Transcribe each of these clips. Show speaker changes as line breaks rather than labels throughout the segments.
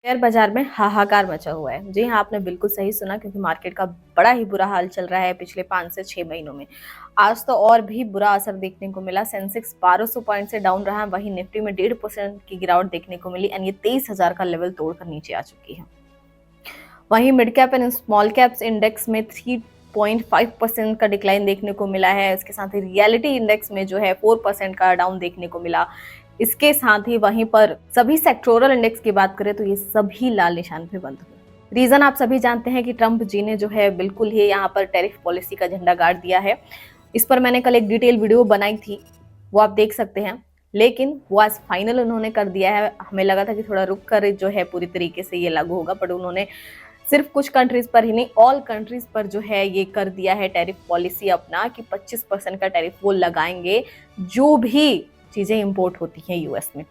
Share बाजार में हाहाकार मचा हुआ है। जी हाँ, आपने बिल्कुल सही सुना, क्योंकि मार्केट का बड़ा ही बुरा हाल चल रहा है पिछले 5 से 6 महीनों में। आज तो और भी बुरा असर देखने को मिला। सेंसेक्स 1200 पॉइंट से डाउन रहा, वहीं निफ्टी में 1.5% की गिरावट देखने को मिली, यानी ये 23,000 का लेवल तोड़कर नीचे आ चुकी है। वहीं mid cap and small caps index में 3.5% का डिक्लाइन देखने को मिला है। इसके साथ ही रियलिटी इंडेक्स में जो है 4% का डाउन देखने को मिला। इसके साथ ही वहीं पर सभी सेक्टोरल इंडेक्स की बात करें तो ये सभी लाल निशान पे बंद हुए। रीजन आप सभी जानते हैं कि ट्रंप जी ने जो है बिल्कुल ही यहाँ पर टैरिफ पॉलिसी का झंडा गाड़ दिया है। इस पर मैंने कल एक डिटेल वीडियो बनाई थी, वो आप देख सकते हैं। लेकिन वो आज फाइनल उन्होंने कर दिया है। हमें लगा था कि थोड़ा रुक कर जो है पूरी तरीके से ये लागू होगा, बट उन्होंने सिर्फ कुछ कंट्रीज पर ही नहीं, ऑल कंट्रीज पर जो है ये कर दिया है टैरिफ पॉलिसी अपना, कि 25% का टैरिफ वो लगाएंगे जो भी चीजें इंपोर्ट होती हैं यूएस में,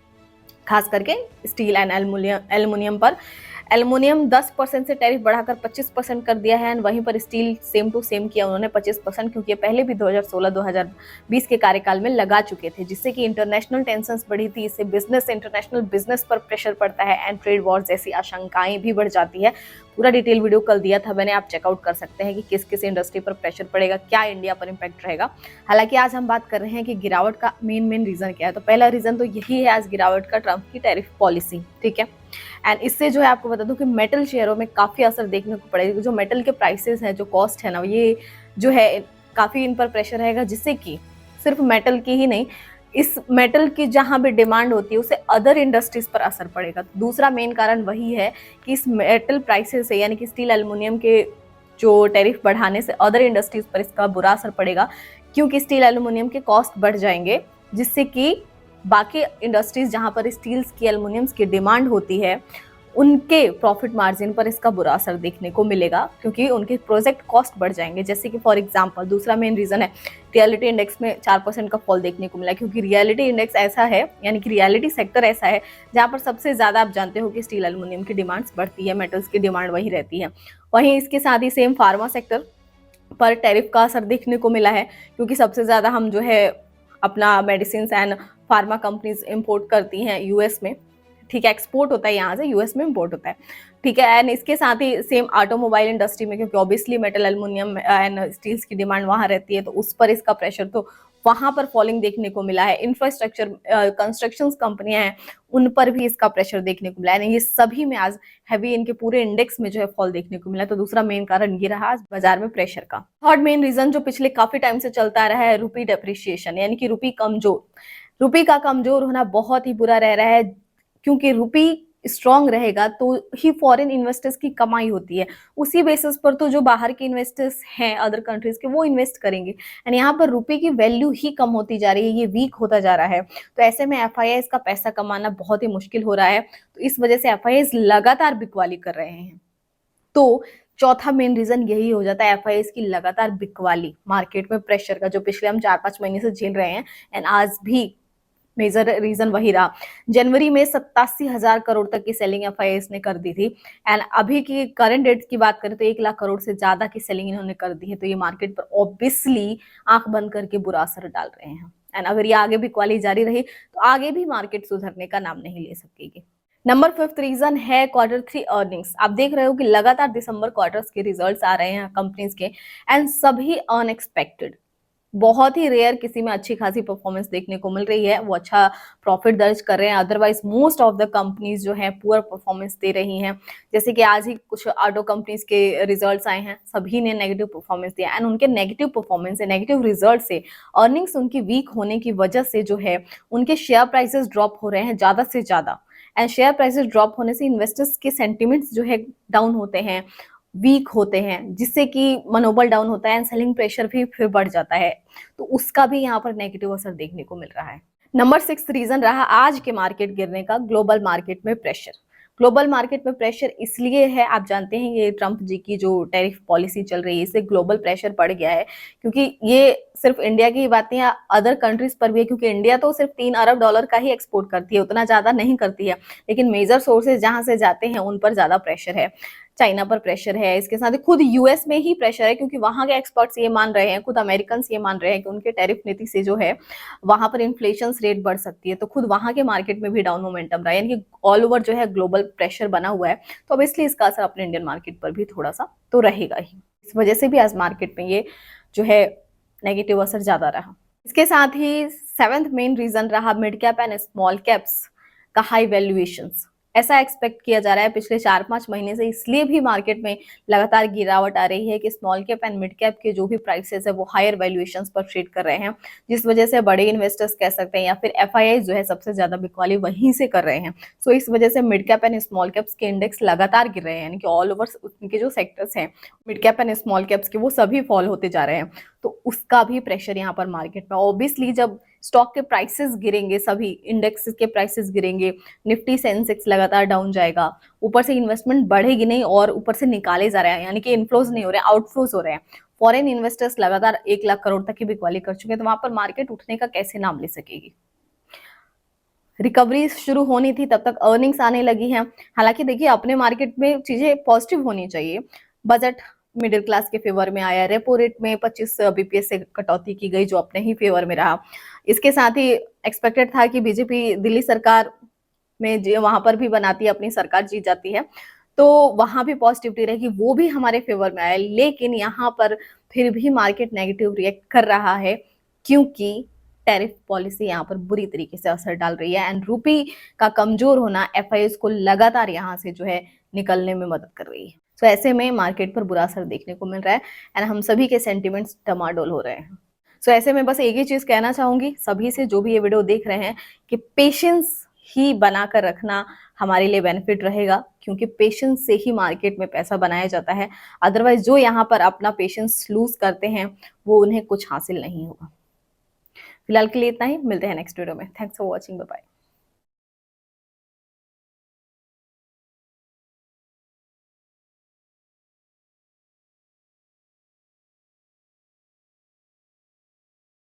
खास करके स्टील एंड एल्युमिनियम पर। एल्युमिनियम 10% से टैरिफ बढ़ाकर 25% कर दिया है, एंड वहीं पर स्टील सेम टू सेम किया उन्होंने 25%, क्योंकि पहले भी 2016-2020 के कार्यकाल में लगा चुके थे, जिससे कि इंटरनेशनल टेंशंस बढ़ी थी। इससे इंटरनेशनल बिजनेस पर प्रेशर पड़ता है एंड ट्रेड वॉर जैसी आशंकाएं भी बढ़ जाती है। पूरा डिटेल वीडियो कल दिया था मैंने, आप चेकआउट कर सकते हैं कि किस किस इंडस्ट्री पर प्रेशर पड़ेगा, क्या इंडिया पर इम्पैक्ट रहेगा। हालांकि आज हम बात कर रहे हैं कि गिरावट का मेन रीजन क्या है। तो पहला रीजन तो यही है आज गिरावट का, ट्रंप की टैरिफ पॉलिसी, ठीक है। एंड इससे जो है आपको बता दूं कि मेटल शेयरों में काफी असर देखने को पड़ेगा। जो मेटल के प्राइसेस हैं, जो कॉस्ट है ना, ये जो है काफी इन पर प्रेशर रहेगा, जिससे कि सिर्फ मेटल की ही नहीं, इस मेटल की जहां भी डिमांड होती है उससे अदर इंडस्ट्रीज पर असर पड़ेगा। दूसरा मेन कारण वही है कि इस मेटल प्राइसेस से, यानी कि स्टील एल्युमिनियम के जो टैरिफ बढ़ाने से अदर इंडस्ट्रीज पर इसका बुरा असर पड़ेगा, क्योंकि स्टील एल्युमिनियम के कॉस्ट बढ़ जाएंगे, जिससे कि बाकी इंडस्ट्रीज जहां पर स्टील्स की, एल्युमिनियम्स की डिमांड होती है, उनके प्रॉफिट मार्जिन पर इसका बुरा असर देखने को मिलेगा, क्योंकि उनके प्रोजेक्ट कॉस्ट बढ़ जाएंगे। जैसे कि फॉर एग्जांपल दूसरा मेन रीजन है, रियलिटी इंडेक्स में 4% का फॉल देखने को मिला, क्योंकि रियलिटी इंडेक्स ऐसा है, यानी कि रियलिटी सेक्टर ऐसा है जहां पर सबसे ज्यादा आप जानते हो कि स्टील एल्युमिनियम की डिमांड्स बढ़ती है, मेटल्स की डिमांड वही रहती है। वहीं इसके साथ ही सेम फार्मा सेक्टर पर टैरिफ का असर देखने को मिला है, क्योंकि सबसे ज्यादा हम जो है अपना medicine and pharma companies import करती हैं यूएस में, ठीक है। एक्सपोर्ट होता है यहाँ से, यूएस में इंपोर्ट होता है, ठीक है। एंड इसके साथ ही सेम ऑटोमोबाइल इंडस्ट्री में, क्योंकि obviously metal, aluminium and steels की डिमांड वहां रहती है, तो उस पर इसका प्रेशर तो वहां पर फॉलिंग देखने को मिला है। इंफ्रास्ट्रक्चर कंस्ट्रक्शन कंपनियां हैं, उन पर भी इसका प्रेशर देखने को मिला है। ये सभी में आज हैवी, इनके पूरे इंडेक्स में जो है फॉल देखने को मिला। तो दूसरा मेन कारण ये रहा आज बाजार में प्रेशर का। थर्ड मेन रीजन जो पिछले काफी टाइम से चलता रहा है, रुपी डेप्रिशिएशन, यानी कि रुपी का कमजोर होना बहुत ही बुरा रह रहा है, क्योंकि रुपी स्ट्रांग रहेगा तो ही फॉरेन इन्वेस्टर्स की कमाई होती है। उसी बेसिस पर तो जो बाहर के इन्वेस्टर्स हैं अदर कंट्रीज के, वो इन्वेस्ट करेंगे, एंड यहाँ पर रुपए की वैल्यू ही कम होती जा रही है, ये वीक होता जा रहा है। तो ऐसे में एफआईआईज का पैसा कमाना बहुत ही मुश्किल हो रहा है। तो इस वजह से एफआईआईज लगातार बिकवाली कर रहे हैं। तो चौथा मेन रीजन यही हो जाता है, एफआईआईज की लगातार बिकवाली, मार्केट में प्रेशर का, जो पिछले हम 4-5 महीने से झेल रहे हैं। एंड आज भी मेजर रीजन वही रहा। जनवरी में 87,000 करोड़ तक की सेलिंग एफआईआईज ने कर दी थी, एंड अभी की करंट डेट की बात करें तो 1 लाख करोड़ से ज्यादा की सेलिंग इन्होंने कर दी है। तो ये मार्केट पर ऑब्वियसली आंख बंद करके बुरा असर डाल रहे हैं, एंड अगर ये आगे भी क्वाली जारी रही तो आगे भी मार्केट सुधरने का नाम नहीं ले सकेगी। नंबर 5th रीजन है Q3 अर्निंग्स। आप देख रहे हो कि लगातार दिसंबर क्वार्टर्स के रिजल्ट्स आ रहे हैं कंपनीज के, एंड सभी अनएक्सपेक्टेड, बहुत ही रेयर किसी में अच्छी खासी परफॉर्मेंस देखने को मिल रही है, वो अच्छा प्रॉफिट दर्ज कर रहे हैं। Otherwise most of the companies जो है पुअर परफॉर्मेंस दे रही हैं। जैसे कि आज ही कुछ ऑटो कंपनीज के रिजल्ट्स आए हैं, सभी ने नेगेटिव परफॉर्मेंस दिया, एंड उनके नेगेटिव परफॉर्मेंस से, नेगेटिव रिजल्ट से, अर्निंग्स उनकी वीक होने की वजह से जो है उनके शेयर प्राइसेस ड्रॉप हो रहे हैं ज्यादा से ज्यादा। एंड शेयर प्राइसेस ड्रॉप होने से इन्वेस्टर्स के सेंटिमेंट्स जो है डाउन होते हैं, वीक होते हैं, जिससे कि मनोबल डाउन होता है, एंड सेलिंग प्रेशर भी फिर बढ़ जाता है। तो उसका भी यहाँ पर नेगेटिव असर देखने को मिल रहा है। नंबर 6 रीजन रहा आज के मार्केट गिरने का, ग्लोबल मार्केट में प्रेशर। ग्लोबल मार्केट में प्रेशर इसलिए है, आप जानते हैं ये ट्रंप जी की जो टैरिफ पॉलिसी चल रही है, इससे ग्लोबल प्रेशर बढ़ गया है, क्योंकि ये सिर्फ इंडिया की ही बात नहीं है, अदर कंट्रीज पर भी है, क्योंकि इंडिया तो सिर्फ $3 अरब का ही एक्सपोर्ट करती है, उतना ज्यादा नहीं करती है, लेकिन मेजर सोर्सेज जहां से जाते हैं उन पर ज्यादा प्रेशर है। चाइना पर प्रेशर है, इसके साथ ही खुद यूएस में ही प्रेशर है, क्योंकि वहां के एक्सपर्ट्स ये मान रहे हैं, खुद अमेरिकन ये मान रहे हैं कि उनके टैरिफ नीति से जो है वहां पर इन्फ्लेशन रेट बढ़ सकती है, तो खुद वहां के मार्केट में भी डाउन मोमेंटम रहा है, यानी कि ऑल ओवर जो है ग्लोबल प्रेशर बना हुआ है। तो अब इसलिए इसका असर अपने इंडियन मार्केट पर भी थोड़ा सा तो रहेगा ही, इस वजह से भी आज मार्केट में ये जो है नेगेटिव असर ज्यादा रहा। इसके साथ ही सेवेंथ मेन रीजन रहा mid cap and small caps का हाई वैल्यूएशंस। ऐसा एक्सपेक्ट किया जा रहा है पिछले 4-5 महीने से, इसलिए भी मार्केट में लगातार गिरावट आ रही है कि small cap and mid cap के जो भी प्राइसेस है वो हायर वैल्यूएशंस पर ट्रेड कर रहे हैं, जिस वजह से बड़े इन्वेस्टर्स कह सकते हैं या फिर एफआईआई जो है सबसे ज्यादा बिकवाली वहीं से कर रहे हैं। सो इस वजह से mid cap and small caps के इंडेक्स लगातार गिर रहे हैं, यानी कि ऑल ओवर उनके जो सेक्टर्स हैं mid cap and small caps के वो सभी फॉल होते जा रहे हैं। तो उसका भी प्रेशर यहाँ पर मार्केट में, ऑब्वियसली जब स्टॉक के प्राइसेस गिरेंगे, सभी इंडेक्स के प्राइसेस गिरेंगे, निफ्टी सेंसेक्स लगातार डाउन जाएगा, ऊपर से इन्वेस्टमेंट बढ़ेगी नहीं और ऊपर से निकाले जा रहे हैं, यानी कि इनफ्लोज नहीं हो रहे, आउटफ्लोज हो रहे हैं। फॉरेन इन्वेस्टर्स लगातार 1 लाख करोड़ तक की बिकवाली कर चुके हैं, तो वहां पर मार्केट उठने का कैसे नाम ले सकेगी। रिकवरी शुरू होनी थी, तब तक अर्निंग्स आने लगी हैं। हालांकि देखिए अपने मार्केट में चीजें पॉजिटिव होनी चाहिए। बजट मिडिल क्लास के फेवर में आया, रेपो रेट में 25 बीपीएस से कटौती की गई जो अपने ही फेवर में रहा। इसके साथ ही एक्सपेक्टेड था कि बीजेपी दिल्ली सरकार में वहां पर भी बनाती है, अपनी सरकार जीत जाती है तो वहां भी पॉजिटिविटी रहेगी, वो भी हमारे फेवर में आया। लेकिन यहाँ पर फिर भी मार्केट नेगेटिव रिएक्ट कर रहा है, क्योंकि टैरिफ पॉलिसी यहाँ पर बुरी तरीके से असर डाल रही है एंड रूपी का कमजोर होना एफआईएस को लगातार यहाँ से जो है निकलने में मदद कर रही है। तो ऐसे में मार्केट पर बुरा असर देखने को मिल रहा है एंड हम सभी के सेंटिमेंट्स डमाडोल हो रहे हैं। सो ऐसे में बस एक ही चीज कहना चाहूंगी सभी से जो भी ये वीडियो देख रहे हैं कि पेशेंस ही बनाकर रखना हमारे लिए बेनिफिट रहेगा, क्योंकि पेशेंस से ही मार्केट में पैसा बनाया जाता है। अदरवाइज जो यहाँ पर अपना पेशेंस लूज करते हैं वो उन्हें कुछ हासिल नहीं होगा। फिलहाल के लिए इतना ही, मिलते हैं नेक्स्ट वीडियो में। Thanks for watching, bye bye.